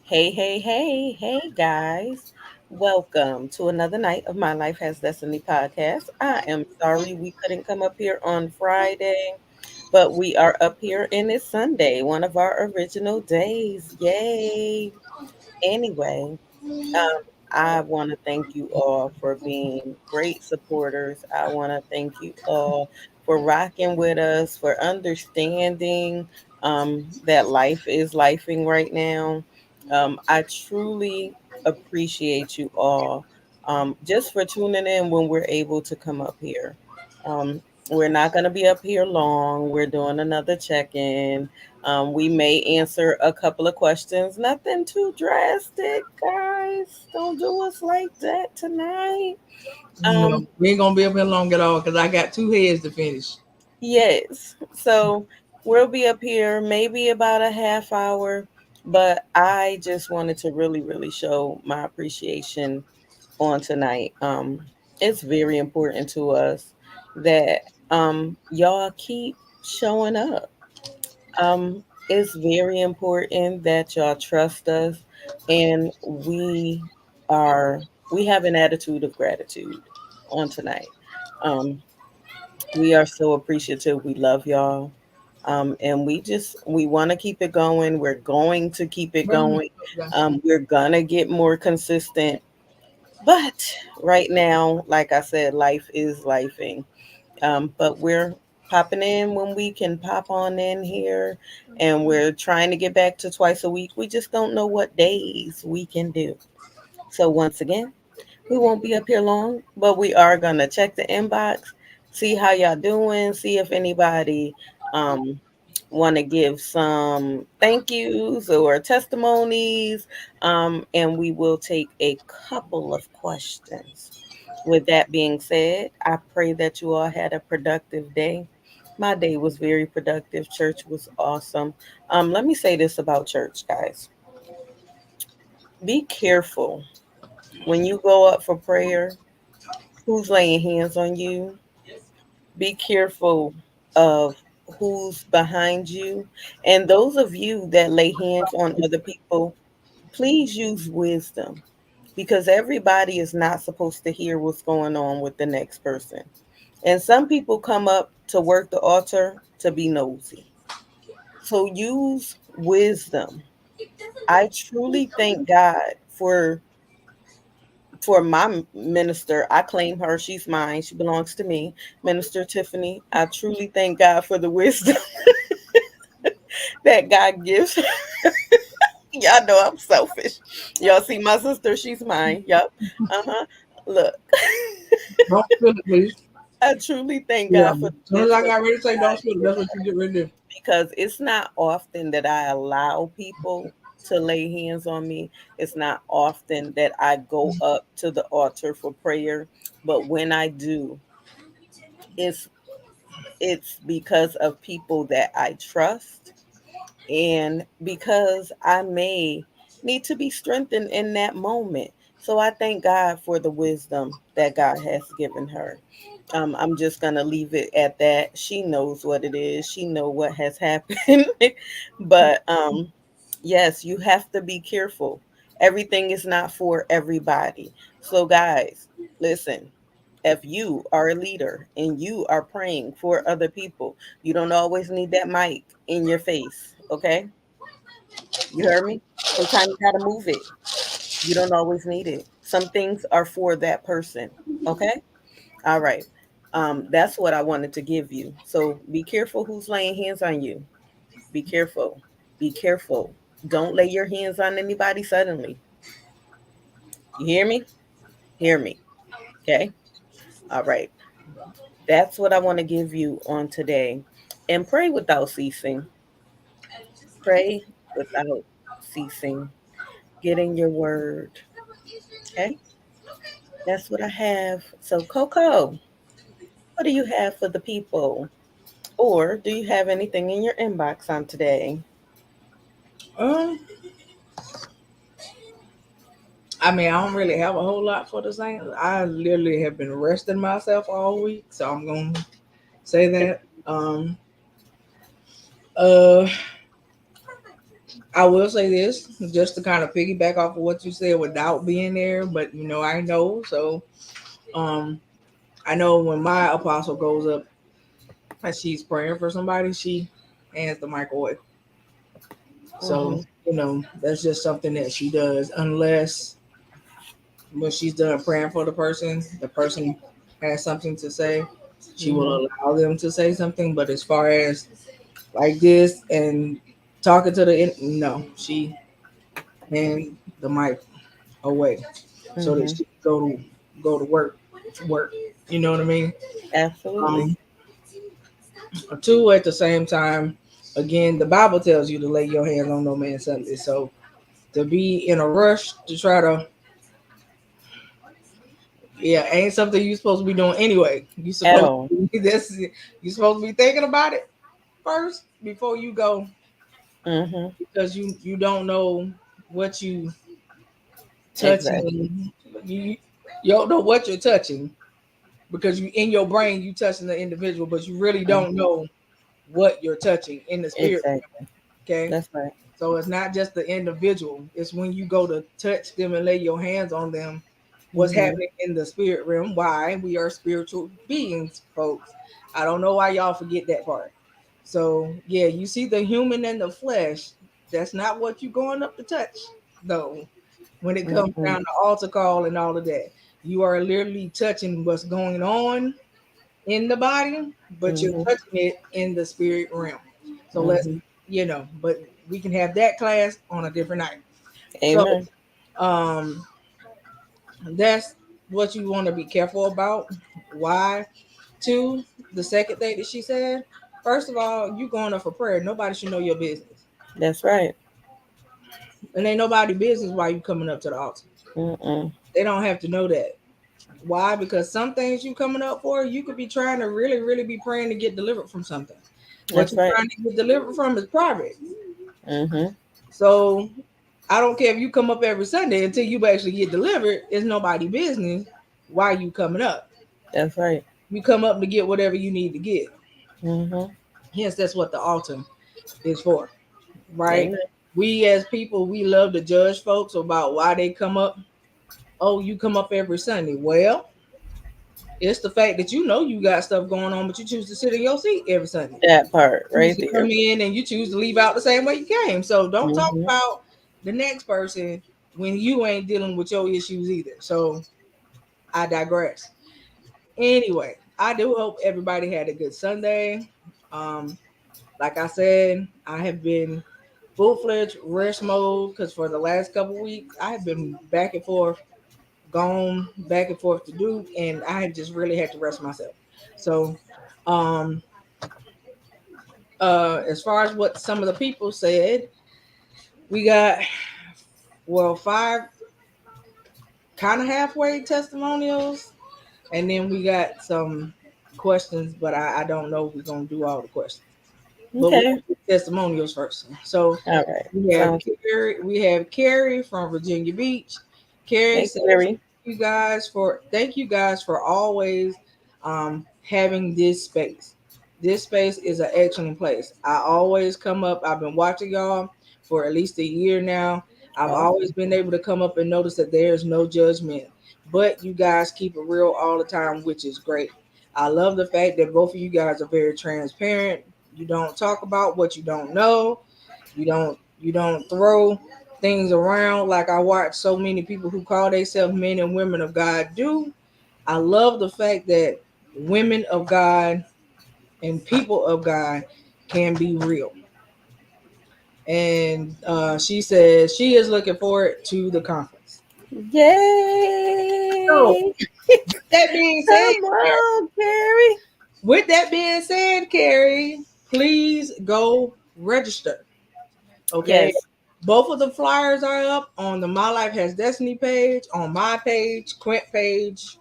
Hey, guys. Welcome to another night of My Life Has Destiny podcast. I am sorry we couldn't come up here on Friday, but we are up here and it's Sunday, one of our original days. Yay. Anyway, I want to thank you all for being great supporters. I want to thank you all for rocking with us, for understanding that life is lifing right now. I truly appreciate you all just for tuning in when we're able to come up here. Um, we're not going to be up here long. We're doing another check in. We may answer a couple of questions. Nothing too drastic, guys. Don't do us like that tonight. No, Um, we ain't gonna be up here long at all because I got two heads to finish. yes. So we'll be up here maybe about a half hour, but I just wanted to really show my appreciation on tonight. It's very important to us that y'all keep showing up. It's very important that y'all trust us and we have an attitude of gratitude on tonight. Um, we are so appreciative. We love y'all. And we want to keep it going. We're going to keep it Bring me going. up, yeah. We're gonna get more consistent. But right now, like I said, life is lifing. But we're popping in when we can pop on in here, and we're trying to get back to twice a week. We just don't know what days we can do. So, once again, we won't be up here long, but we are going to check the inbox, see how y'all doing, see if anybody um, want to give some thank yous or testimonies, and we will take a couple of questions. With that being said, I pray that you all had a productive day. My day was very productive. Church was awesome. Let me say this about church, guys. Be careful when you go up for prayer, who's laying hands on you. Be careful of who's behind you. And those of you that lay hands on other people, please use wisdom because everybody is not supposed to hear what's going on with the next person. And some people come up to work the altar to be nosy. So use wisdom. I truly thank God for my minister. I claim her. She's mine. She belongs to me. Minister Tiffany. I truly thank God for the wisdom that God gives. Y'all know I'm selfish. Y'all see my sister, she's mine. Yep. Uh-huh. Look. Don't spill it, please. I truly thank Yeah. God for As the soon as I wisdom got ready to say don't God spill it, gives that's what you get ready to do. because it's not often that I allow people to lay hands on me. It's not often that I go up to the altar for prayer, but when I do, it's it's because of people that I trust and because I may need to be strengthened in that moment. So I thank God for the wisdom that God has given her. I'm just gonna leave it at that. She knows what it is. She know what has happened. But yes, you have to be careful. Everything is not for everybody. So guys, listen. If you are a leader and you are praying for other people, you don't always need that mic in your face. Okay, you heard me. Sometimes you gotta move it. You don't always need it. Some things are for that person. Okay. All right. That's what I wanted to give you. So be careful who's laying hands on you. Be careful. Be careful. Don't lay your hands on anybody suddenly. You hear me? Hear me. Okay. All right. That's what I want to give you on today. And pray without ceasing. Pray without ceasing. Get in your word. Okay. That's what I have. So, Coco, what do you have for the people? Or do you have anything in your inbox on today? Um, I mean, I don't really have a whole lot for the Saints. I literally have been resting myself all week, so I'm gonna say that. Uh, I will say this just to kind of piggyback off of what you said without being there, but I know. So um I know when my apostle goes up and she's praying for somebody, she hands the microwave. So, Mhm. that's just something that she does unless when she's done praying for the person has something to say, she will Mhm. allow them to say something. But as far as like this and talking to no, she hand the mic away so that Mhm. she can go to work. You know what I mean? Absolutely. Um, two at the same time. Again, the Bible tells you to lay your hands on no man Sunday. So to be in a rush to try to, yeah, ain't something you supposed to be doing anyway. You At supposed all. to be this. You supposed to be thinking about it first before you go, Mhm. because you don't know what you Exactly. touching. You don't know what you're touching because you in your brain you touching the individual, but you really don't Mhm. know what you're touching in the spirit. Exactly. Okay, That's right. so it's not just the individual; it's when you go to touch them and lay your hands on them. What's Mhm. happening in the spirit realm? Why we are spiritual beings, folks. I don't know why y'all forget that part. So yeah, you see the human and the flesh. That's not what you're going up to touch, though. When it comes Mhm. down to altar call and all of that, you are literally touching what's going on in the body, but you're Mhm. touching it in the spirit realm. So let's, Mhm. but we can have that class on a different night. So Amen. um that's what you want to be careful about. Why? Two, the second thing that she said, first of all, you going up for prayer. Nobody should know your business. That's right. And ain't nobody business why you coming up to the altar. Mm-mm. They don't have to know that. Why? Because some things you coming up for, you could be trying to really, really be praying to get delivered from something. What That's you're right. trying to get delivered from is private. Mhm. So I don't care if you come up every Sunday until you actually get delivered. It's nobody business why you coming up. That's right. You come up to get whatever you need to get. Mhm. Hence, that's what the altar is for, right? Amen. We as people, we love to judge folks about why they come up. Oh, you come up every Sunday. Well, it's the fact that you got stuff going on, but you choose to sit in your seat every Sunday. That part You choose right to come there. in and you choose to leave out the same way you came. So don't talk Mhm. about the next person when you ain't dealing with your issues either. So I digress. Anyway, I do hope everybody had a good Sunday. Um, like I said, I have been full fledged rest mode because for the last couple weeks I have been back and forth, gone back and forth to Duke, and I just really had to rest myself. So, um, as far as what some of the people said, we got five kind of halfway testimonials, and then we got some questions, but I don't know if we're gonna do all the questions. But we'll Okay. do testimonials first. So All right. we have Sounds. Carrie from Virginia Beach. Carrie Hey, says, Carrie. thank you guys for always having this space. This space is an excellent place. I always come up. I've been watching y'all for at least a year now. I've always Awesome. been able to come up and notice that there's no judgment, but you guys keep it real all the time, which is great. I love the fact that both of you guys are very transparent. You don't talk about what you don't know. You don't throw things around like I watch so many people who call themselves men and women of God do. I love the fact that women of God and people of God can be real. And she says she is looking forward to the conference. So Yay! that being said, Come on, Carrie. with that being said, Carrie, please go register. Okay. Yes. Both of the flyers are up on the My Life Has Destiny page, on my page, Quint page.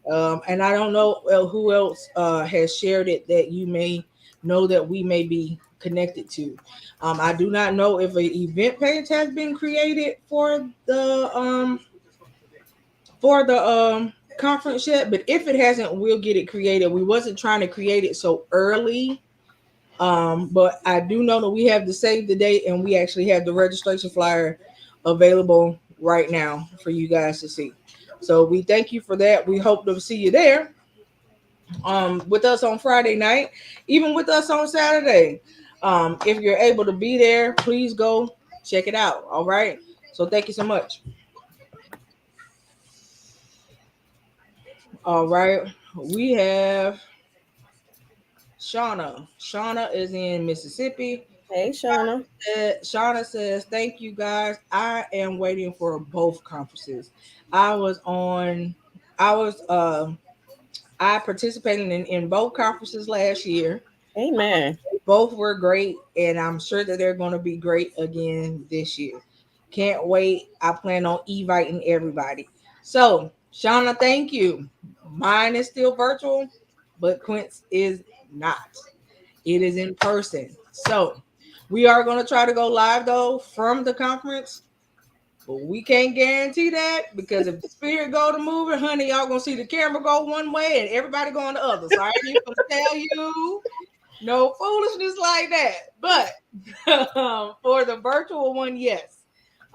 And I don't know who else has shared it that you may know that we may be connected to. I do not know if an event page has been created for the conference yet, but if it hasn't, we'll get it created. We wasn't trying to create it so early But I do know that we have the save the date and we actually have the registration flyer available right now for you guys to see. So we thank you for that. We hope to see you there. With us on Friday night, even with us on Saturday. If you're able to be there, please go check it out. All right. So thank you so much. All right. We have Shauna. Shauna is in Mississippi. Hey, Shauna. Shauna says, "Thank you guys. I am waiting for both conferences. I was on. I was. I participated in both conferences last year. Amen. Both were great, and I'm sure that they're going to be great again this year. Can't wait. I plan on inviting everybody. So, Shauna, thank you. Mine is still virtual, but Quince is not. It is in person. So, we are going to try to go live though from the conference, but we can't guarantee that because if the spirit go to moving, honey, y'all gonna see the camera go one way and everybody going the other. So I ain't even gonna tell you no foolishness like that. But for the virtual one, yes.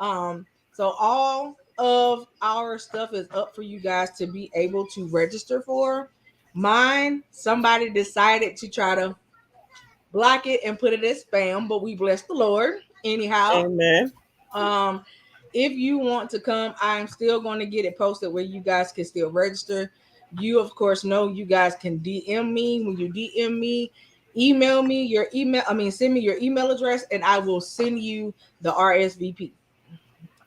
So all of our stuff is up for you guys to be able to register for. Mine, somebody decided to try to block it and put it as spam, but we bless the Lord anyhow. Amen. Um, if you want to come, I'm still going to get it posted where you guys can still register. You, of course, know you guys can DM me. When you DM me, email me your email. I mean, send me your email address and I will send you the RSVP.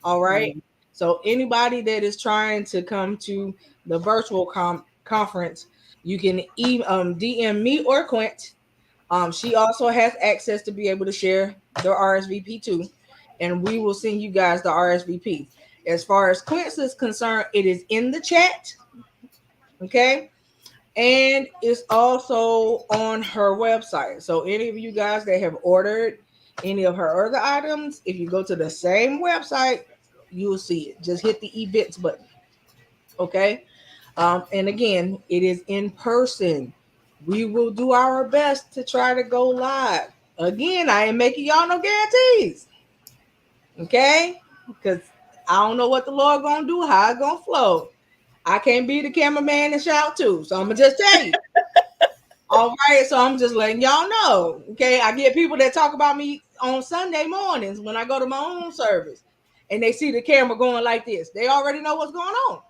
All right. So, anybody that is trying to come to the virtual conference, you can DM me or Quint. She also has access to be able to share the RSVP too, and we will send you guys the RSVP. As far as Quince is concerned, it is in the chat, okay, and it's also on her website. So any of you guys that have ordered any of her other items, if you go to the same website, you'll see it. Just hit the events button, okay. And again, it is in person. We will do our best to try to go live. Again, I ain't making y'all no guarantees. Okay? Because I don't know what the Lord gonna do, how it gonna flow. I can't be the cameraman and shout too. So I'm gonna just tell you. All right, so I'm just letting y'all know. Okay, I get people that talk about me on Sunday mornings when I go to my own service and they see the camera going like this. They already know what's going on.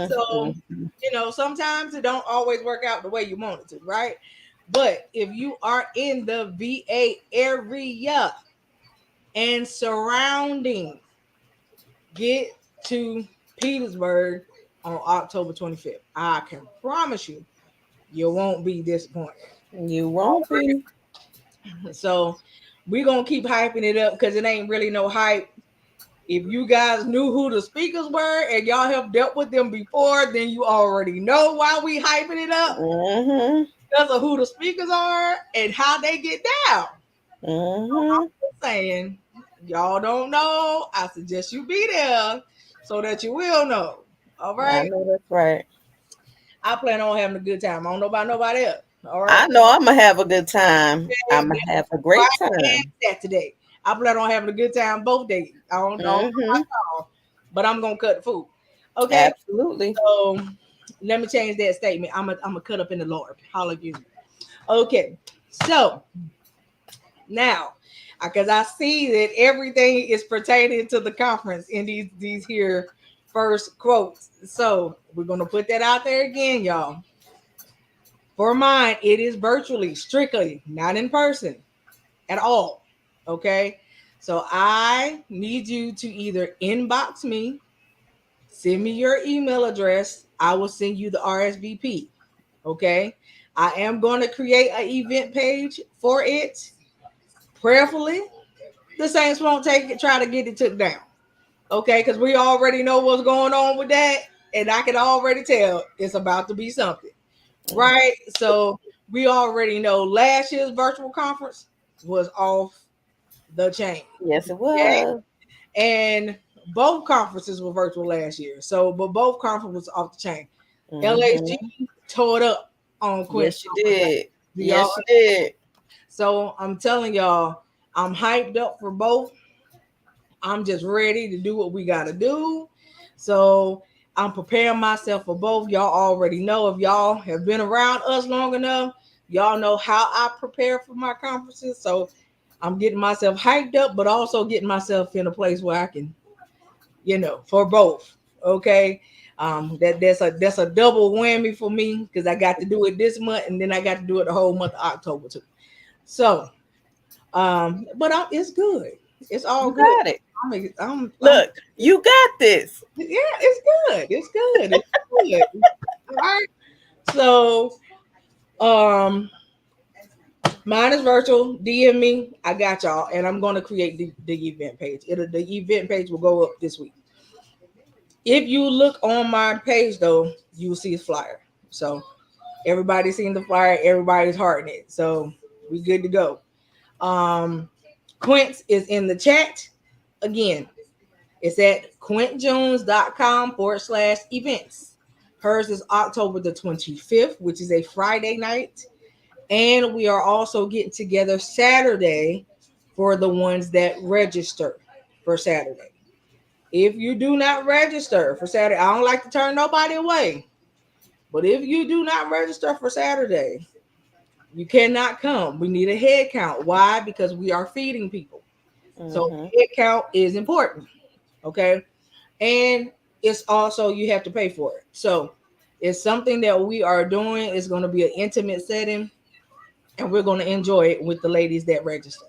So, Mm-mm. sometimes it don't always work out the way you want it to, right? But if you are in the VA area and surrounding, get to Petersburg on October 25th. I can promise you won't be disappointed. You won't be. So we're gonna keep hyping it up because it ain't really no hype. If you guys knew who the speakers were and y'all have dealt with them before, then you already know why we hyping it up Mm-hmm. because of who the speakers are and how they get down. Mm-hmm. Saying y'all don't know, I suggest you be there so that you will know. All I right. know that's right. I plan on having a good time. I don't know about nobody else. All right. I know I'm gonna have a good time. I'm gonna have a great Friday time. and Saturday. I plan on having a good time both days. I don't know Mm-hmm. about y'all, but I'm gonna cut the food. Okay. Absolutely. So let me change that statement. I'm a cut up in the Lord. Hallelujah. Okay. So now, because I see that everything is pertaining to the conference in these here first quotes. So we're gonna put that out there again, y'all. For mine, it is virtually, strictly, not in person at all. Okay. So I need you to either inbox me, send me your email address. I will send you the RSVP. Okay. I am going to create an event page for it. Prayerfully, the Saints won't take it, try to get it took down. Okay. Because we already know what's going on with that. And I can already tell it's about to be something. Right. So we already know last year's virtual conference was off the chain. Yes, it Okay. was. And both conferences were virtual last year. So, but both conferences off the chain. Mm-hmm. LHG tore it up on Yes, Quincy. she did. Do y'all Yes, she did. So I'm telling y'all, I'm hyped up for both. I'm just ready to do what we got to do. So I'm preparing myself for both. Y'all already know, if y'all have been around us long enough, y'all know how I prepare for my conferences. So I'm getting myself hyped up, but also getting myself in a place where I can, for both. Okay. That's a double whammy for me because I got to do it this month and then I got to do it the whole month of October too. So but it's good. It's all You good. got it. I'm Look, you got this. yeah, it's good. It's good. It's good. All right. So, um, mine is virtual. DM me. I got y'all, and I'm going to create the event page. The event page will go up this week. If you look on my page, though, you will see a flyer. So everybody's seeing the flyer. Everybody's hearting it. So we good to go. Um, Quince is in the chat again. It's at quintjones.com/events. Hers is October the 25th, which is a Friday night. And we are also getting together Saturday for the ones that register for Saturday. If you do not register for Saturday, I don't like to turn nobody away. But if you do not register for Saturday, you cannot come. We need a head count. Why? Because we are feeding people. So Mm-hmm. head count is important. Okay. And it's also you have to pay for it. So it's something that we are doing. It's going to be an intimate setting, and we're going to enjoy it with the ladies that register.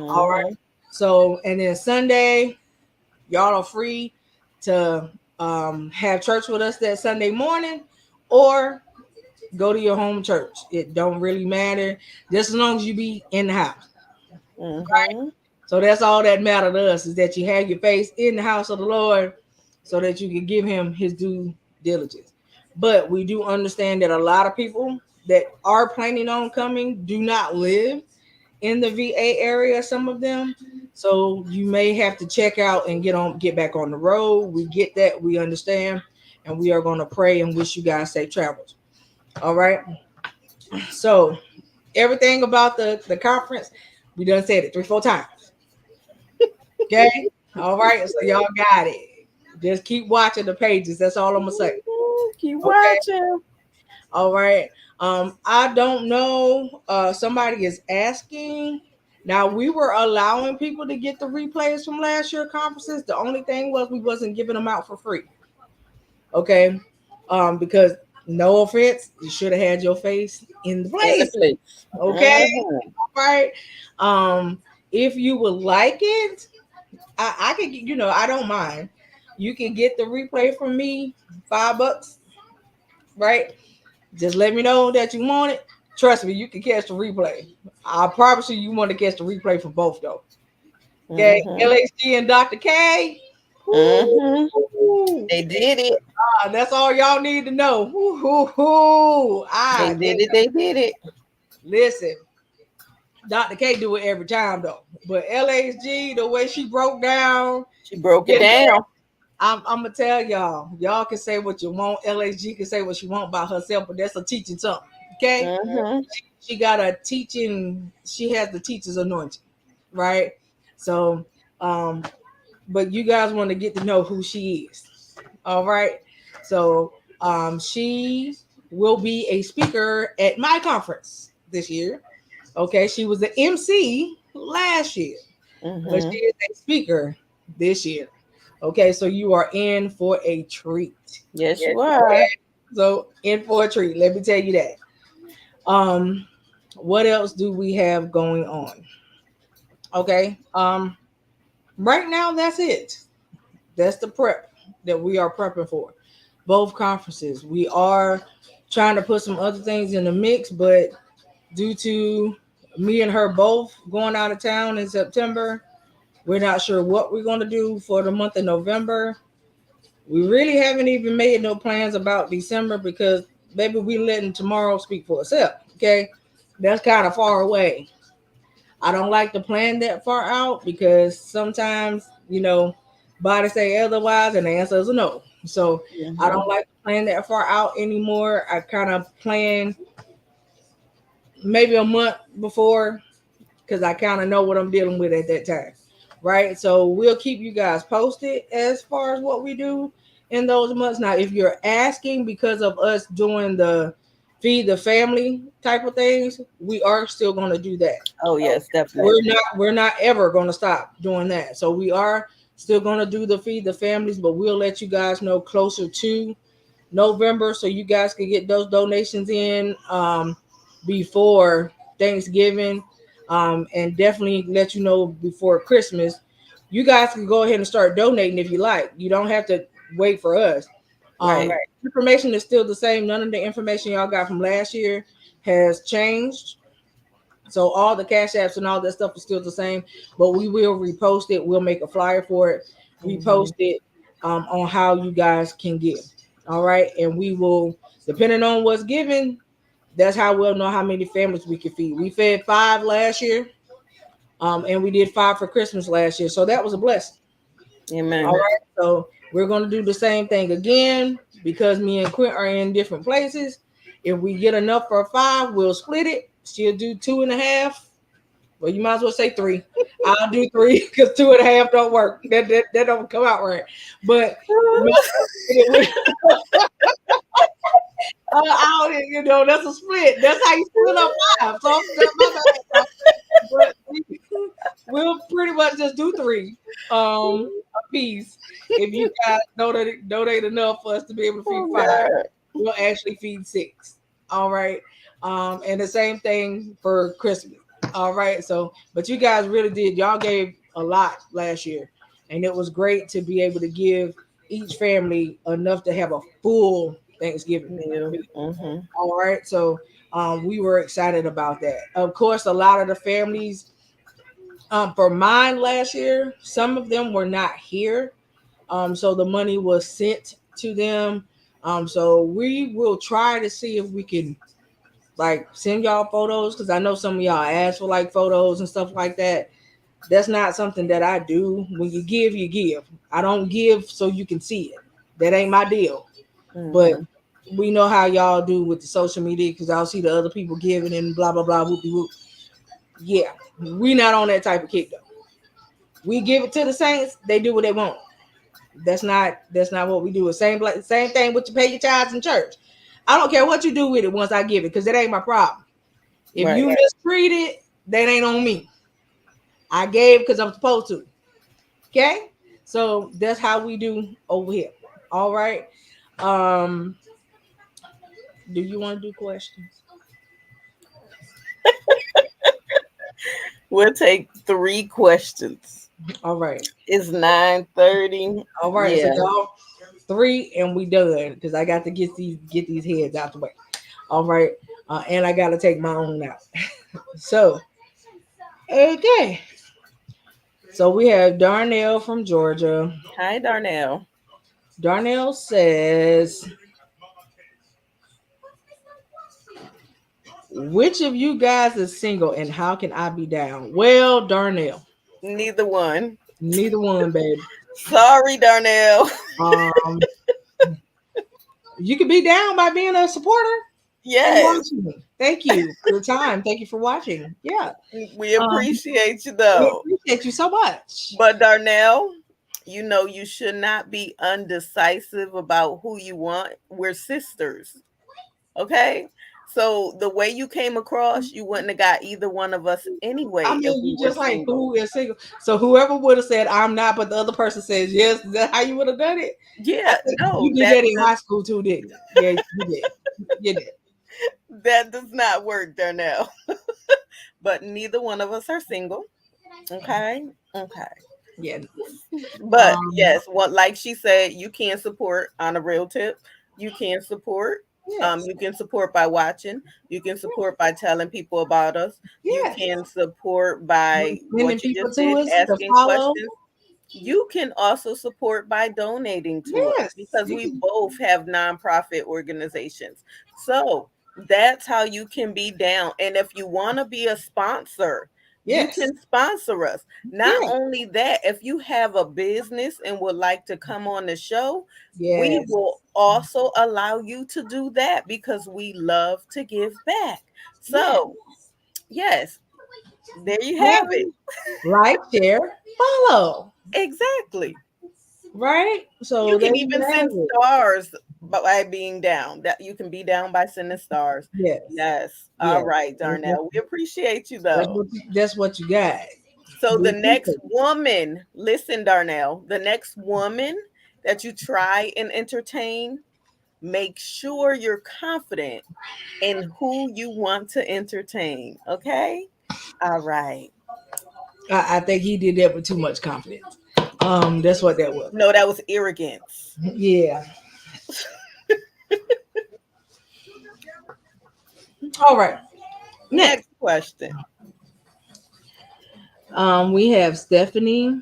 All right. Mm-hmm. So and then Sunday, y'all are free to have church with us that Sunday morning, or go to your home church. It don't really matter, just as long as you be in the house. Right. Mm-hmm. So that's all that matters to us, is that you have your face in the house of the Lord so that you can give him his due diligence. But we do understand that a lot of people that are planning on coming do not live in the VA area, some of them. So you may have to check out and get back on the road. We get that, we understand, and we are going to pray and wish you guys safe travels. All right. So everything about the conference, we done said it 3-4 times. Okay. All right. So y'all got it. Just keep watching the pages. That's all I'm gonna say. Keep Okay. watching. All right. I don't know. Somebody is asking. Now we were allowing people to get the replays from last year conferences. The only thing was we wasn't giving them out for free. Okay. Because no offense, you should have had your face in the In the place. place. Okay. Mm-hmm. All right. If you would like it, I can, I don't mind. You can get the replay from me, $5, right? Just let me know that you want it. Trust me, you can catch the replay. I promise you want to catch the replay for both though. Okay, Mm-hmm. LHG and Dr. K. Mm-hmm. Woo. They did it. That's all y'all need to know. Woo. They did it. They did it. Listen, Dr. K do it every time though. But LHG, the way she broke down, She broke it yeah, down. I'm gonna tell y'all. Y'all can say what you want. LHG can say what she want about herself, but that's a teaching something. Okay, Mm-hmm. she got a teaching. She has the teacher's anointing, right? So, um, but you guys want to get to know who she is. All right. So, she will be a speaker at my conference this year. Okay, she was the MC last year, but Mm-hmm. she is a speaker this year. Okay, so you are in for a treat. Yes, you Okay, are. so in for a treat. Let me tell you that. Um, what else do we have going on? Okay, right now that's it. That's the prep that we are prepping for. Both conferences. We are trying to put some other things in the mix, but due to me and her both going out of town in September, we're not sure what we're going to do for the month of November. We really haven't even made no plans about December because maybe we letting tomorrow speak for itself. Okay. That's kind of far away. I don't like to plan that far out because sometimes, body say otherwise and the answer is a no. So I Mm-hmm. don't like to plan that far out anymore. I kind of plan maybe a month before. because I kind of know what I'm dealing with at that time. Right. So we'll keep you guys posted as far as what we do in those months. Now, if you're asking because of us doing the feed the family type of things, we are still going to do that. Oh yes, We're definitely. not ever going to stop doing that. So we are still going to do the feed the families, but we'll let you guys know closer to November so you guys can get those donations in before Thanksgiving, and definitely let you know before Christmas. You guys can go ahead and start donating if you like. You don't have to wait for us. Right. Information is still the same. None of the information y'all got from last year has changed. So all the cash apps and all that stuff is still the same, but we will repost it. We'll make a flyer for it, repost Mhm. it on how you guys can give. All right, and we will, depending on what's given, that's how we'll know how many families we can feed. We fed 5 last year, and we did 5 for Christmas last year, so that was a blessing. All Amen. right, so we're gonna do the same thing again because me and Quint are in different places. If we get enough for 5, we'll split it. She'll do 2.5. Well, you might as well say 3. I'll do 3 because 2.5 don't work. That don't come out right. But you might as well split it with, that's a split. That's how you split up 5. So that's my bad. But we'll pretty much just do 3 a piece. If you guys donate enough for us to be able to feed Oh 5, God. we'll actually feed 6. All right. And the same thing for Christmas. All right. So, but you guys really did. Y'all gave a lot last year, and it was great to be able to give each family enough to have a full Thanksgiving. Yeah. Mhm. All right. So, we were excited about that. Of course, a lot of the families, for mine last year, some of them were not here. So the money was sent to them. So we will try to see if we can like send y'all photos because I know some of y'all ask for like photos and stuff like that. That's not something that I do. When you give, you give. I don't give so you can see it. That ain't my deal. But Mhm. we know how y'all do with the social media because I'll see the other people giving and blah blah blah whoopie whoop. Yeah, we not on that type of kick though. We give it to the saints. They do what they want. That's not what we do. Same thing with you pay your tithes in church. I don't care what you do with it once I give it because it ain't my problem. If Right. you mistreat it, that ain't on me. I gave because I'm supposed to. Okay, so that's how we do over here. All right. Um, do you want to do questions? We'll take 3 questions. All right. It's 9:30. All right. So Yeah. y'all 3 and we done because I got to get these heads out the way. All right. And I got to take my own out. So okay. So we have Darnell from Georgia. Hi, Darnell. Darnell says, which of you guys is single and how can I be down? Well, Darnell, Neither one. neither one, babe. Sorry, Darnell. Um, you can be down by being a supporter and Yes. watching. Thank you for your time. Thank you for watching. Yeah. We Um, appreciate you we though. appreciate you so much. But Darnell, you know you should not be undecisive about who you want. We're sisters. Okay? So the way you came across, you wouldn't have got either one of us I anyway if mean, we you were just like single. who is single. So whoever would have said I'm not, but the other person says yes. Is that how you would have done it? I Yeah, think no, you did that in high school too, didn't you? Yeah, you did. You did. that does not work, Darnell. But neither one of us are single. Okay? Okay. Yeah. But Um. yes, what like she said, you can support on a real tip. You can support. Yes. You can support by watching. You can support by telling people about us. You Yes. can support by Sending what you people just to did, us to asking follow. questions. You can also support by donating to us Yes. because You we can. both have nonprofit organizations. So that's how you can be down. And if you want to be a sponsor, you Yes. can sponsor us. Not Yeah. only that, if you have a business and would like to come on the show, we Yes. will also allow you to do that because we love to give back. Yeah. So, yes, There you have it. Hey, like, share, follow. Exactly. Right? You So there can you even have send it. stars by being down. That you can be down by sending stars. Yes. Yes. All Yes. right, That's what, Darnell. We appreciate you that's though. what that's what you got. So We the next appreciate woman, listen, Darnell, the next woman that you try and entertain, make sure you're confident in who you want to entertain. Okay? All right. I think he did that with too much confidence. That's what that was. No, that was arrogance. Yeah. All right. Next. Next question. We have Stephanie.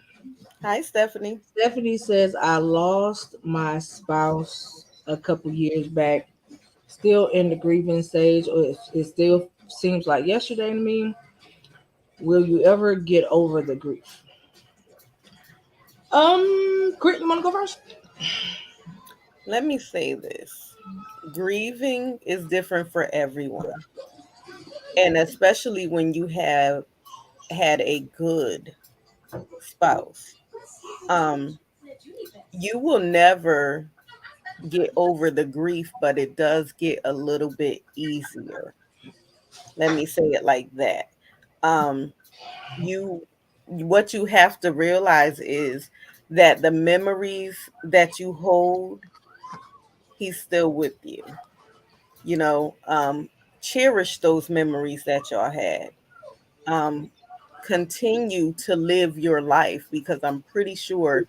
Hi, Stephanie. Stephanie says, I lost my spouse a couple years back. Still in the grieving stage, or it still seems like yesterday to me. Will you ever get over the grief? Crit, you want to go first? Let me say this. Grieving is different for everyone. And especially when you have had a good spouse. Um, you will never get over the grief, but it does get a little bit easier. Let me say it like that. Um, you what you have to realize is that the memories that you hold, he's still with you. You know, cherish those memories that y'all had. Um, continue to live your life because I'm pretty sure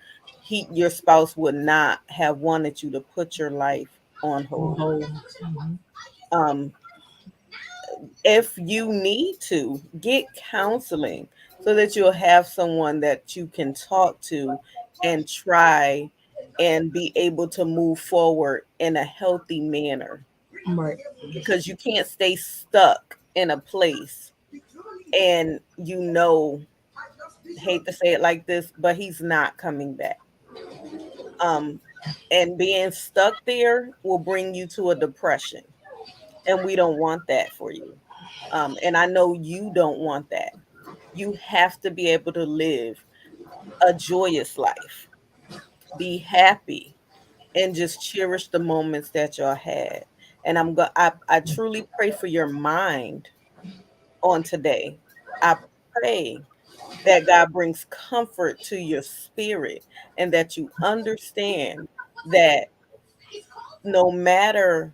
your spouse would not have wanted you to put your life on hold. Oh, Um, if you need to get counseling so that you'll have someone that you can talk to and try and be able to move forward in a healthy manner right. because you can't stay stuck in a place and hate to say it like this, but he's not coming back. Um, and being stuck there will bring you to a depression, and we don't want that for you. And I know you don't want that. You have to be able to live a joyous life, be happy, and just cherish the moments that y'all had. And I truly pray for your mind on today. I pray that God brings comfort to your spirit and that you understand that no matter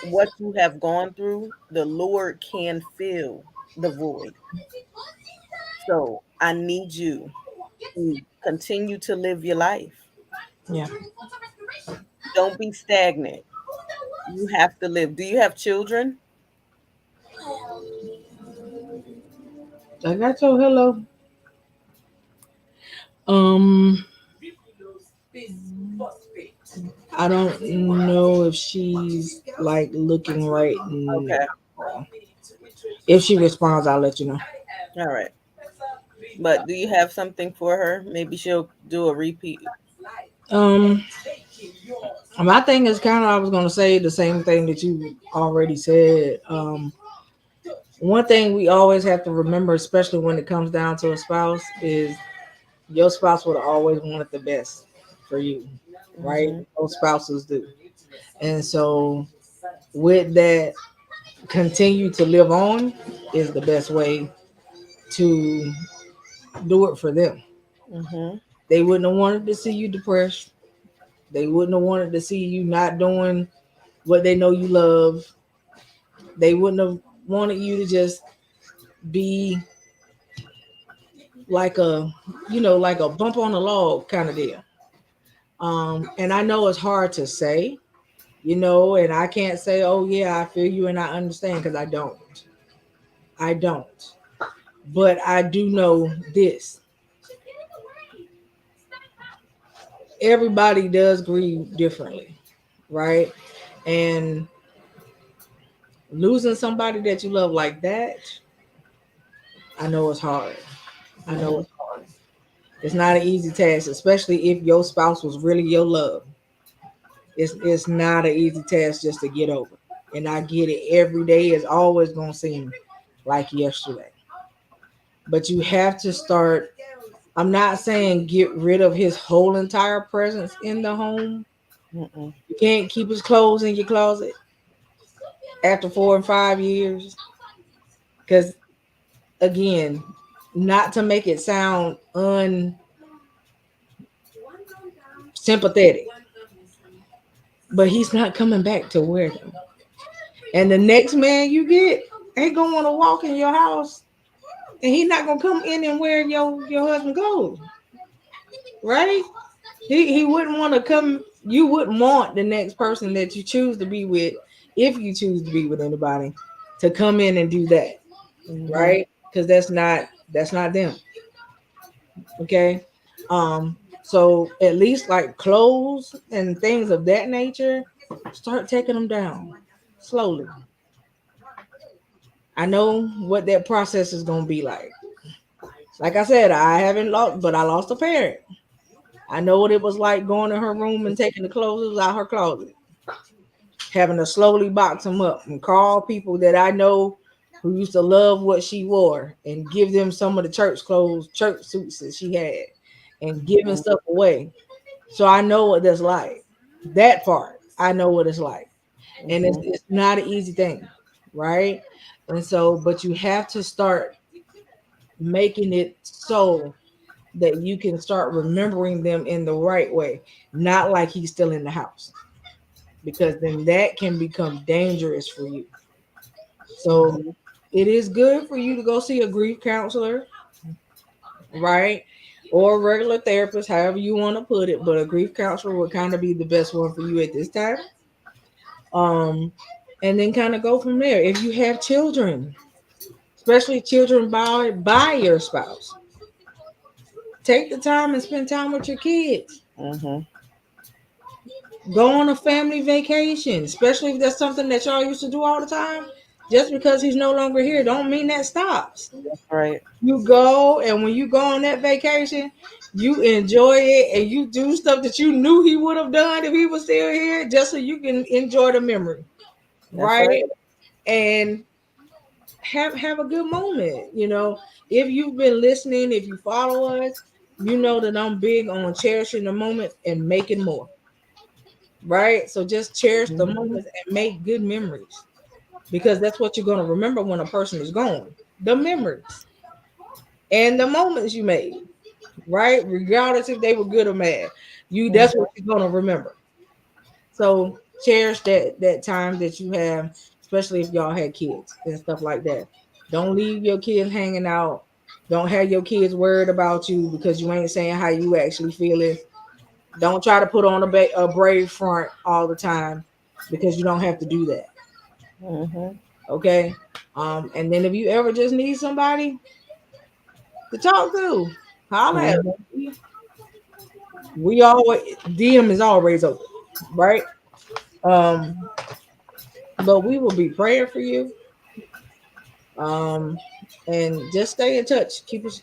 what you have gone through, the Lord can fill the void. So I need you to continue to live your life. Yeah. Don't be stagnant. You have to live. Do you have children? I got your hello. Um, I don't know if she's like looking right now. Okay. If she responds, I'll let you know. All right. But do you have something for her? Maybe she'll do a repeat. Um, my thing is kind of I was gonna say the same thing that you already said. One thing we always have to remember, especially when it comes down to a spouse, is your spouse would have always wanted the best for you, right? Hmm. Most spouses do. And so, with that, continue to live on is the best way to do it for them. Hmm. They wouldn't have wanted to see you depressed. They wouldn't have wanted to see you not doing what they know you love. They wouldn't have wanted you to just be like like a bump on the log kind of deal. And I know it's hard to say, and I can't say, oh yeah, I feel you and I understand because I don't. I don't. But I do know this. Everybody does grieve differently, right? And losing somebody that you love like that, I know it's hard. I know Hmm. it's hard. It's not an easy task, especially if your spouse was really your love. It's not an easy task just to get over. And I get it. Every day is always gonna seem like yesterday. but you have to start. I'm not saying get rid of his whole entire presence in the home. Mm-mm. You can't keep his clothes in your closet after 4 and 5 years. Because again, not to make it sound unsympathetic, but he's not coming back to wear them. And the next man you get ain't gonna want to walk in your house, and he's not gonna come in and wear your husband clothes, right? He wouldn't want to come. You wouldn't want the next person that you choose to be with, if you choose to be with anybody, to come in and do that, Mm-hmm. right? Because that's not them. Okay. So at least like clothes and things of that nature, start taking them down slowly. I know what that process is gonna be like. Like I said, I haven't lost, but I lost a parent. I know what it was like going to her room and taking the clothes out her closet, having to slowly box them up and call people that I know who used to love what she wore and give them some of the church clothes, church suits that she had, and giving stuff away. So I know what that's like. That part, I know what it's like. And it's, Mm-hmm. it's not an easy thing, right? And so, but you have to start making it so that you can start remembering them in the right way, not like he's still in the house, because then that can become dangerous for you. So Mm-hmm. it is good for you to go see a grief counselor, right? Or a regular therapist, however you want to put it, but a grief counselor would kind of be the best one for you at this time. Um, and then kind of go from there. If you have children, especially children by your spouse, take the time and spend time with your kids. Mm-hmm. Go on a family vacation, especially if that's something that y'all used to do all the time. Just because he's no longer here, don't mean that stops. That's right. You go, and when you go on that vacation, you enjoy it and you do stuff that you knew he would have done if he was still here, just so you can enjoy the memory, That's right. right? And have a good moment. If you've been listening, if you follow us, you know that I'm big on cherishing the moment and making more, right? So just cherish the Mm-hmm. moments and make good memories, because that's what you're going to remember when a person is gone. The memories and the moments you made, right? Regardless if they were good or bad, that's Mm-hmm. what you're going to remember. So cherish that time that you have, especially if y'all had kids and stuff like that. Don't leave your kids hanging out. Don't have your kids worried about you because you ain't saying how you actually feeling. Don't try to put on a brave front all the time, because you don't have to do that. Mm-hmm. Okay. And then if you ever just need somebody to talk to, holler at Mm-hmm. us. We always DM is always open, right? Um, but we will be praying for you. Um, and just stay in touch.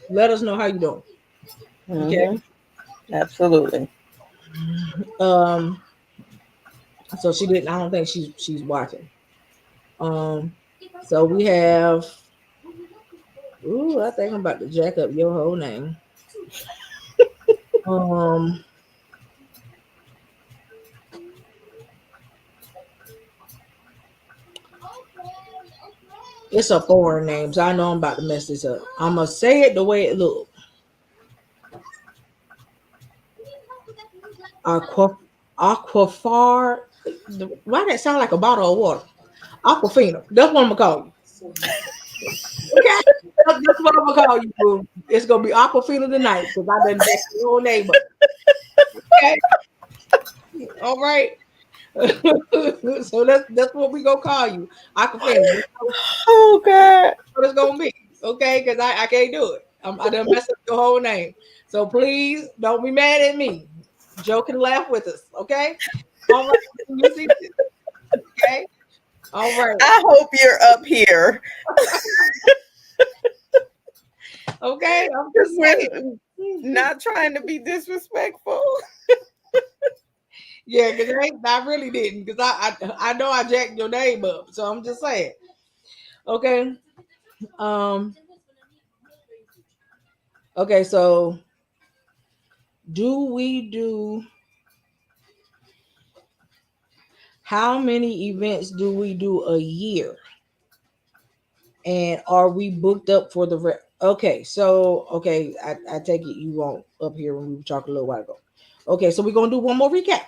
Let us know how you doing. Okay. Mm-hmm. Absolutely. Um, so she didn't. I don't think she's watching. Um, so we have. Ooh, I think I'm about to jack up your whole name. Um, it's a foreign name, so I know I'm about to mess this up. I'm gonna say it the way it looks. Aqua, Aquafar. Why that sound like a bottle of water? Aquafina. That's what I'm gonna call you. Okay, that's what I'm gonna call you. Boo. It's gonna be Aquafina tonight because I done jacked your whole name up. Okay, all right. So that's what we gonna call you, Aquafina. That's Oh God. what it's gonna be. Okay, because I can't do it. I done messed up your whole name. So please don't be mad at me. Joke and laugh with us. Okay. All right. You see this? Okay. All right. I hope you're up here. Okay. I'm just saying. We're not trying to be disrespectful. Yeah, because I really didn't. Because I know I jacked your name up. So I'm just saying. Okay. Um. Okay, so do we do how many events do we do a year? And are we booked up for the okay, so okay, I take it you won't up here when we were talking a little while ago. Okay, so we're gonna do one more recap.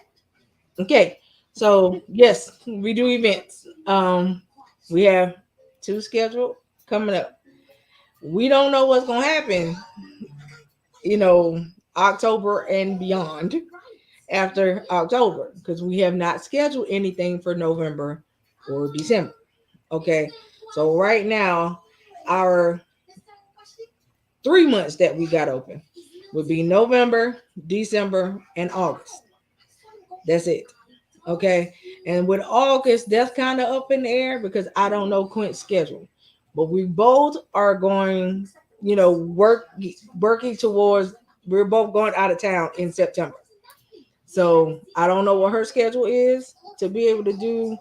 Okay, so yes, we do events. We have two scheduled coming up. We don't know what's gonna happen, you know, October and beyond after October because we have not scheduled anything for November or December. Okay, so right now, our 3 months that we got open would be November, December, and August. That's it. Okay. And with August, that's kind of up in the air because I don't know Quint's schedule. But we both are going, working towards we're both going out of town in September. So I don't know what her schedule is to be able to do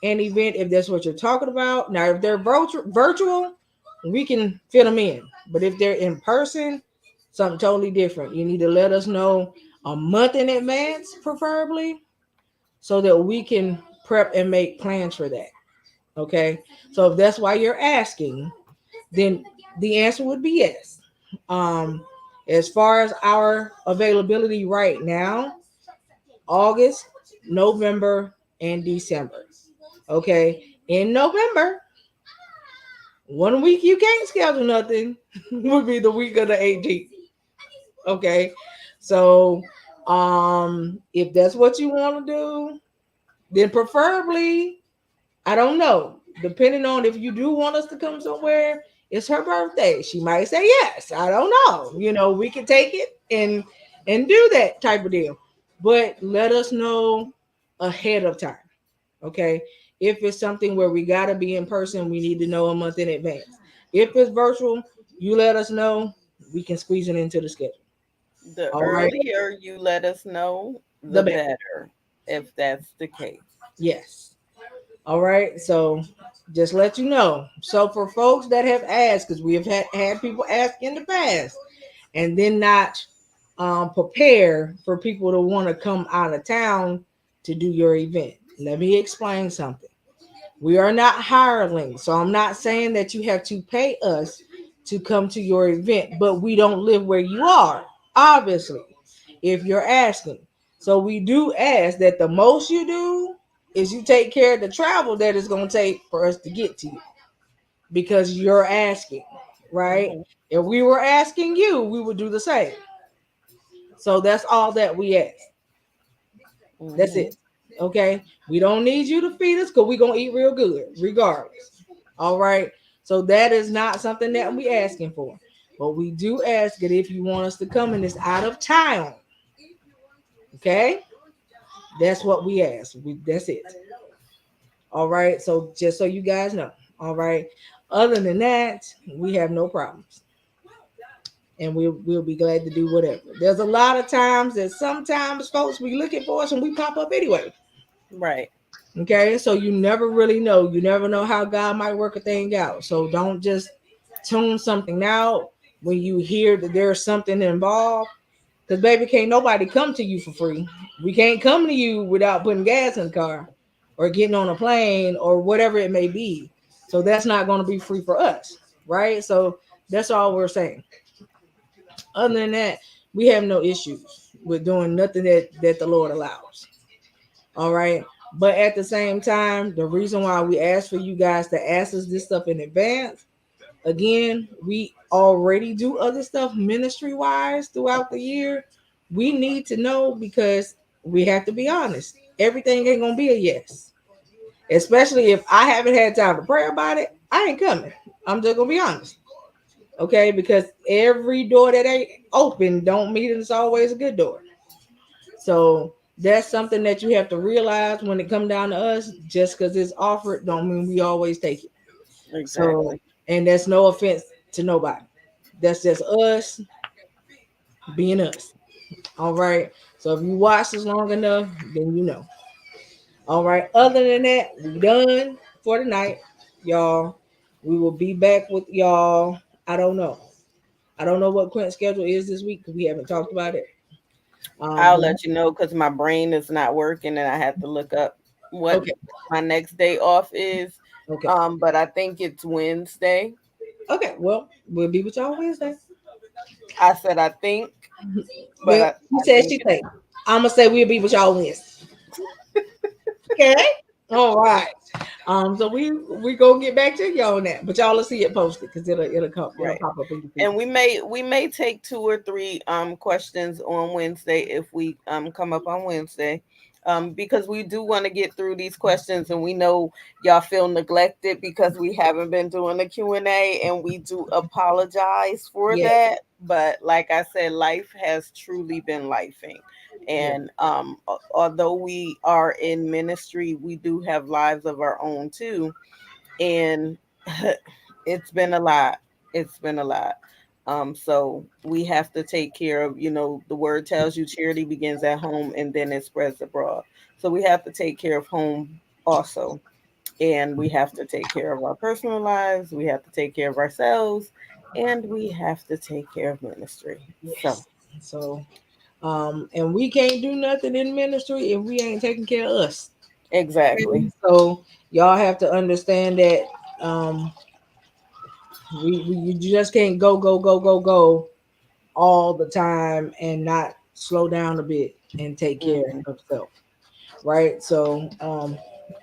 an event if that's what you're talking about. Now, if they're virtual, we can fit them in. But if they're in person, something totally different. You need to let us know a month in advance, preferably, so that we can prep and make plans for that. Okay. So if that's why you're asking, then the answer would be yes. Um, as far as our availability right now, August, November, and December. Okay. In November, 1 week you can't schedule nothing would be the week of the 18th. Okay. So if that's what you want to do, then preferably, I don't know. Depending on if you do want us to come somewhere, it's her birthday. She might say yes. I don't know. We can take it and do that type of deal. But let us know ahead of time. Okay. If it's something where we gotta be in person, we need to know a month in advance. If it's virtual, you let us know. We can squeeze it into the schedule. The All right. earlier you let us know, The the better. better, if that's the case. Yes. All right. So just let you know. So for folks that have asked, because we have had people ask in the past and then not prepare for people to want to come out of town to do your event. Let me explain something. We are not hirelings. So I'm not saying that you have to pay us to come to your event, but we don't live where you are, obviously, if you're asking. So we do ask that the most you do is you take care of the travel that it's going to take for us to get to you because you're asking, right? Hmm. If we were asking you, we would do the same. So that's all that we ask. That's Hmm. it. Okay. We don't need you to feed us because we're going to eat real good regardless. All right. So that is not something that we asking for. But we do ask it if you want us to come and it's out of town. Okay. That's what we ask. That's it. All right. So just so you guys know. All right. Other than that, we have no problems. And we'll be glad to do whatever. There's a lot of times that sometimes folks be looking for us and we pop up anyway. Right. Okay, so you never really know. You never know how God might work a thing out. So don't just tune something out when you hear that there's something involved. Because baby, can't nobody come to you for free. We can't come to you without putting gas in the car or getting on a plane or whatever it may be. So that's not going to be free for us, right? So that's all we're saying. Other than that, we have no issues with doing nothing that the Lord allows. All right. But at the same time, the reason why we ask for you guys to ask us this stuff in advance, again, we already do other stuff ministry wise throughout the year. We need to know because we have to be honest. Everything ain't gonna be a yes. Especially if I haven't had time to pray about it, I ain't coming. I'm just gonna be honest. Okay, because every door that ain't open don't mean it's always a good door. So that's something that you have to realize when it come down to us. Just because it's offered, don't mean we always take it. So, Exactly. and that's no offense to nobody. That's just us being us. All right. So if you watch this long enough, then you know. All right. Other than that, we done for the night, y'all. We will be back with y'all. I don't know. I don't know what Quint's schedule is this week because we haven't talked about it. I'll But let you know because my brain is not working and I have to look up what okay, my next day off is. okay, But I think it's Wednesday. okay. Well, we'll be with y'all Wednesday. I said I think, but Well, I, you I said think she it's think. I'm gonna say we'll be with y'all Wednesday. Okay. All right. So we gonna get back to y'all on that, but y'all will see it posted because it'll right. pop up in your feed. And we may take two or three questions on Wednesday if we come up on Wednesday. Because we do want to get through these questions and we know y'all feel neglected because we haven't been doing the Q&A, and we do apologize for Yeah, that. But like I said, life has truly been lifing. yeah, And although we are in ministry, we do have lives of our own too. And it's been a lot. It's been a lot. So we have to take care of, the word tells you charity begins at home and then it spreads abroad. So we have to take care of home also. And we have to take care of our personal lives. We have to take care of ourselves. And we have to take care of ministry. So, yes. So and we can't do nothing in ministry if we ain't taking care of us. exactly. Okay? So y'all have to understand that um we you just can't go all the time and not slow down a bit and take care Hmm. of self. Right? So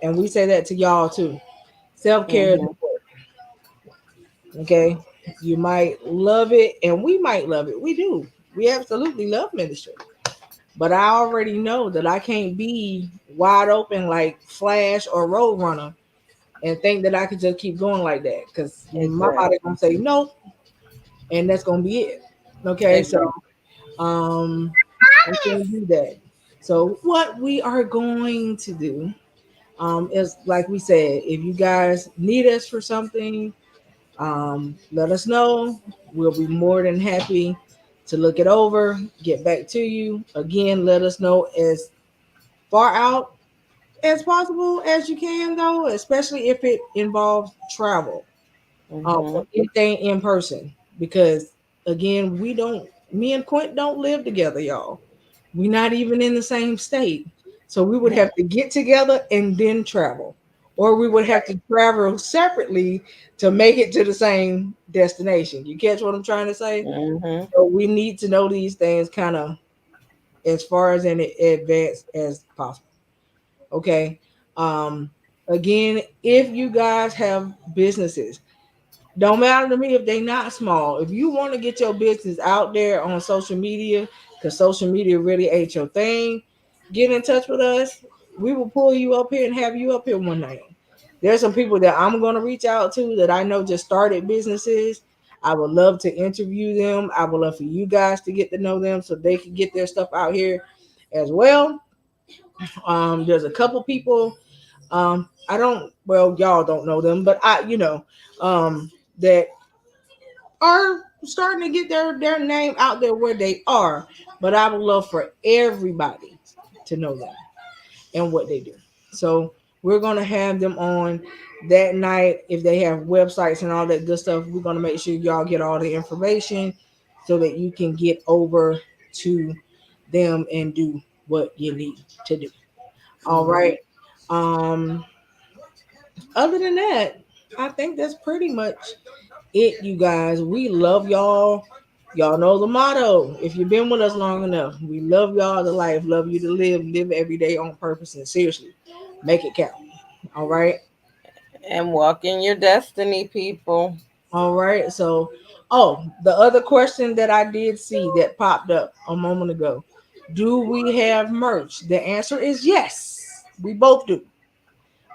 and we say that to y'all too. Self-care is Hmm. important. Okay. You might love it, and we might love it. We do. We absolutely love ministry. But I already know that I can't be wide open like Flash or Roadrunner and think that I could just keep going like that because my body Exactly. gonna say no, and that's gonna be it. Okay, so Exactly. I can't do that. So what we are going to do is like we said, if you guys need us for something, let us know. We'll be more than happy to look it over, get back to you. Again, let us know as far out as possible as you can, though, especially if it involves travel for Hmm. anything in person. Because again, me and Quint don't live together, y'all. We're not even in the same state. So we would have to get together and then travel. Or we would have to travel separately to make it to the same destination. You catch what I'm trying to say? Hmm. So we need to know these things kind of as far as in advance as possible. Okay. Um, Again, if you guys have businesses, don't matter to me if they not small. If you want to get your business out there on social media, because social media really ain't your thing, get in touch with us. We will pull you up here and have you up here one night. There's some people that I'm going to reach out to that I know just started businesses. I would love to interview them. I would love for you guys to get to know them so they can get their stuff out here as well. There's a couple people I don't, well, y'all don't know them, but that are starting to get their name out there where they are. But I would love for everybody to know them and what they do. So we're gonna have them on that night. If they have websites and all that good stuff, we're gonna make sure y'all get all the information so that you can get over to them and do what you need to do. All Hmm. right. Um, Other than that, I think that's pretty much it, you guys. We love y'all. Y'all know the motto. If you've been with us long enough, we love y'all to life, love you to live every day on purpose, and seriously, make it count. All right. And walk in your destiny, people. All right. So, oh, the other question that I did see that popped up a moment ago, do we have merch? The answer is yes. We both do.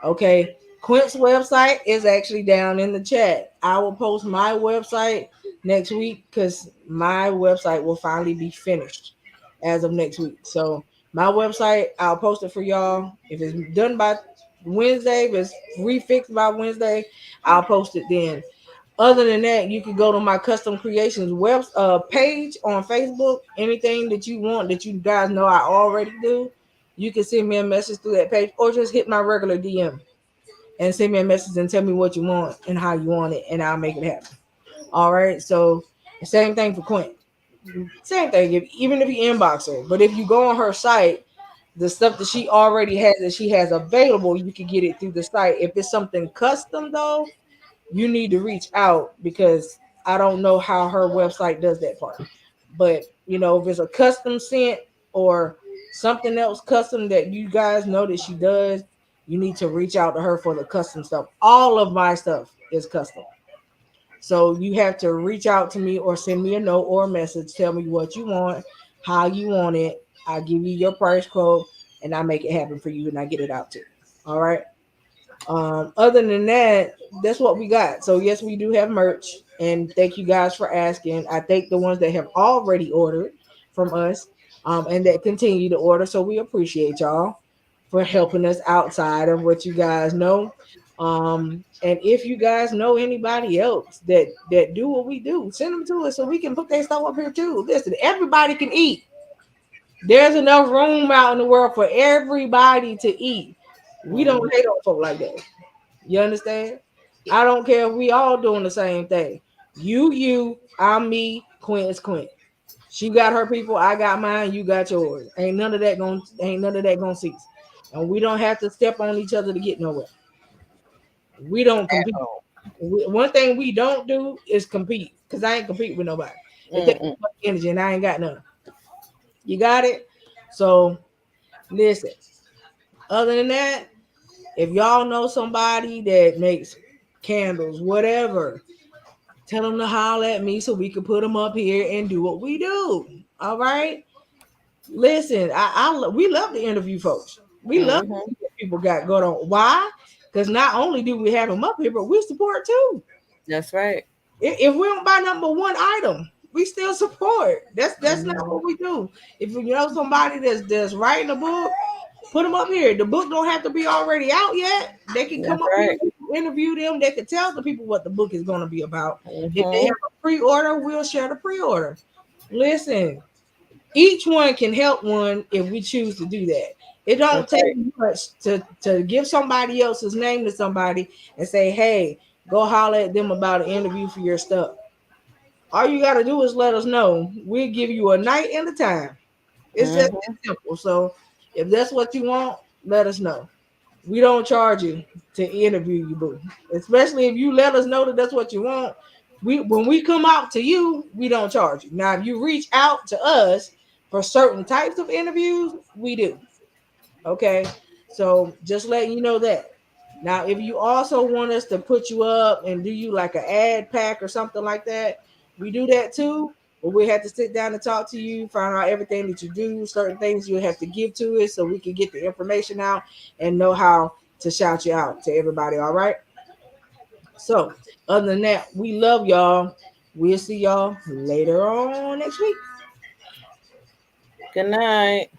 Okay. Quint's website is actually down in the chat. I will post my website next week because my website will finally be finished as of next week. So my website, I'll post it for y'all. If it's done by Wednesday, if it's refixed by Wednesday, I'll post it then. Other than that, you can go to my custom creations page on Facebook. Anything that you want that you guys know I already do, you can send me a message through that page or just hit my regular DM and send me a message and tell me what you want and how you want it, and I'll make it happen. All right. So Same thing for Quint. Same thing. Even if you inbox her, but if you go on her site, the stuff that she already has that she has available, you can get it through the site. If it's something custom though, you need to reach out because I don't know how her website does that part. But if it's a custom scent or something else custom that you guys know that she does, you need to reach out to her for the custom stuff. All of my stuff is custom. So you have to reach out to me or send me a note or a message. Tell me what you want, how you want it. I give you your price quote and I make it happen for you and I get it out to you. All right. Other than that, that's what we got. So yes, we do have merch, and thank you guys for asking. I thank the ones that have already ordered from us, and that continue to order. So we appreciate y'all for helping us outside of what you guys know. And if you guys know anybody else that do what we do, send them to us so we can put their stuff up here too. Listen, everybody can eat. There's enough room out in the world for everybody to eat. We don't Mhm. hate on folk like that. You understand? I don't care if we all doing the same thing. I'm me, Quint is Quint. She got her people, I got mine, you got yours. Ain't none of that gonna cease. And we don't have to step on each other to get nowhere. We don't compete. Oh. One thing we don't do is compete. Cause I ain't compete with nobody. It takes too Mm-mm. much energy and I ain't got none. You got it? So listen. Other than that, if y'all know somebody that makes candles, whatever, tell them to holler at me so we can put them up here and do what we do. All right. Listen, we love to interview folks. We love to Mhm. see what people got going on. Why? Because not only do we have them up here, but we support too. That's right. If we don't buy number one item, we still support. That's not Mhm. what we do. If you know somebody that's writing a book, put them up here. The book don't have to be already out yet. They can come That's up here, right. interview them. They can tell the people what the book is going to be about. If they Mhm. have a pre-order, we'll share the pre-order. Listen, each one can help one if we choose to do that. It don't That's take right. much to give somebody else's name to somebody and say, "Hey, go holler at them about an interview for your stuff." All you got to do is let us know. We'll give you a night and a time. It's just that Mhm. simple. So if that's what you want, let us know. We don't charge you to interview you, boo. Especially if you let us know that that's what you want. When we come out to you, we don't charge you. Now, if you reach out to us for certain types of interviews, we do. Okay, so just letting you know that. Now, if you also want us to put you up and do you like an ad pack or something like that, we do that too. But we have to sit down and talk to you, find out everything that you do, certain things you have to give to us so we can get the information out and know how to shout you out to everybody. All right. So, other than that, we love y'all. We'll see y'all later on next week. Good night.